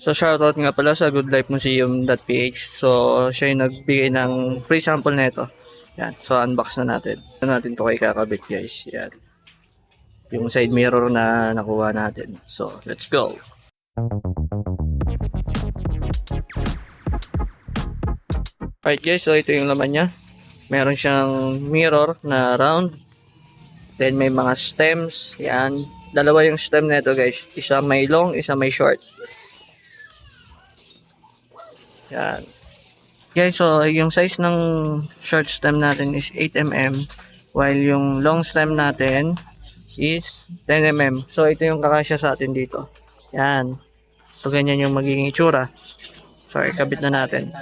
So shoutout nga pala sa goodlifemuseum.ph. So siya yung nagbigay ng free sample nito. Yan. So unbox na natin. Ito natin to kay kakabit guys. Yan. Yung side mirror na nakuha natin. So let's go. Alright guys, so ito yung laman niya. Meron siyang mirror na round. Then may mga stems. Yan. Dalawa yung stem nito guys. Isa may long, isa may short. Yan. Guys, so yung size ng short stem natin is 8mm while yung long stem natin is 10mm. So ito yung kakasya sa atin dito. Yan. So ganyan yung magiging itsura. So ikabit na natin.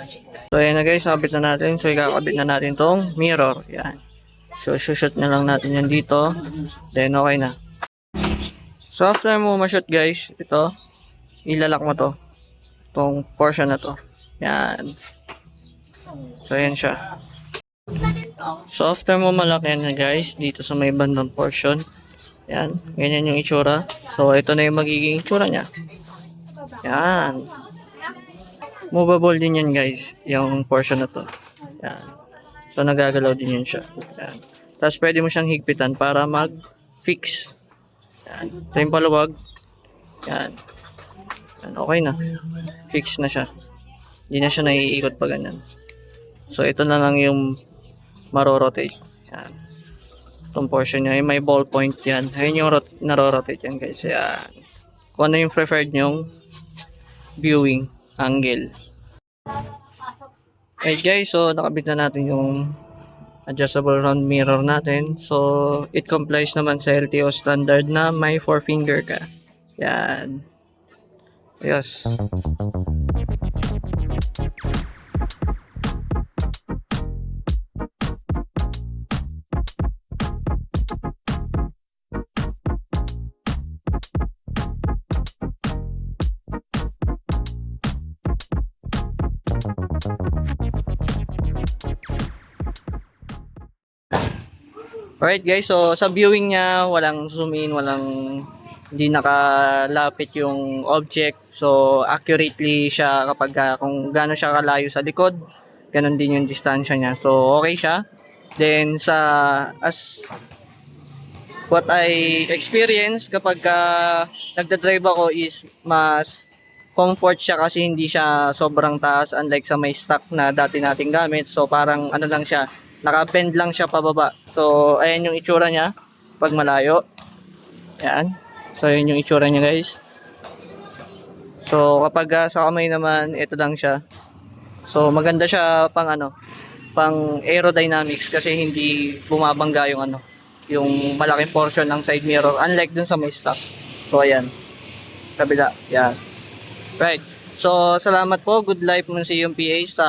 So ayan na guys, nakabit na natin. So ikakabit na natin tong mirror. Yan. So shoot na lang natin yan dito. Then okay na. So after mo ma-shoot guys, ito ilalak mo to. Tong portion na to. Yan. So ayan siya. So after mo malaki na guys, dito sa may bandang portion, yan, ganyan yung itsura. So ito na yung magiging itsura niya. Yan. Movable din yan guys, yung portion na to. Yan. So nagagalaw din yun siya. Yan. Tapos pwede mo siyang higpitan para mag-fix. Yan. Ito yung paluwag. Yan. Yan. Okay na. Fix na siya. Hindi na siya naiikot pa ganyan. So ito na lang yung marorotate. Yan. Itong portion niya, may ball point yan. Ayun yung narorotate yan guys. Yan. Kung ano yung preferred nyong viewing angle. Okay guys, so nakabit na natin yung adjustable round mirror natin. So it complies naman sa LTO standard na may 4 finger ka. Yan. Yes. Alright guys, so sa viewing niya, walang zoom in, hindi nakalapit yung object. So accurately siya kapag kung gaano siya kalayo sa likod, ganun din yung distansya niya. So okay siya. Then as what I experience kapag nagda-drive ako is mas comfort siya kasi hindi siya sobrang taas unlike sa may stock na dati nating gamit. So parang ano lang siya, naka-bend lang siya pababa. So ayan yung itsura niya pag malayo. Yan. So ayan yung itsura niya guys. So kapag sa kamay naman, ito lang siya. So maganda siya pang aerodynamics kasi hindi bumabangga yung malaking portion ng side mirror unlike dun sa may stock. So ayan. Kabila. Yan. Right. So salamat po Good Life Museum PH sa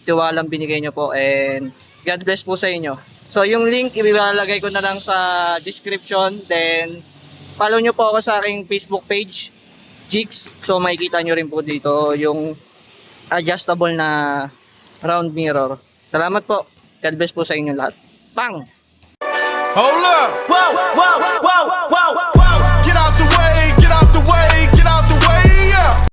tiwalang binigay nyo po and God bless po sa inyo. So yung link ilalagay ko na lang sa description, then follow nyo po ako sa aking Facebook page Jigs, so makikita nyo rin po dito yung adjustable na round mirror. Salamat po, God bless po sa inyo lahat. Bang! Hold up! Whoa, whoa, whoa!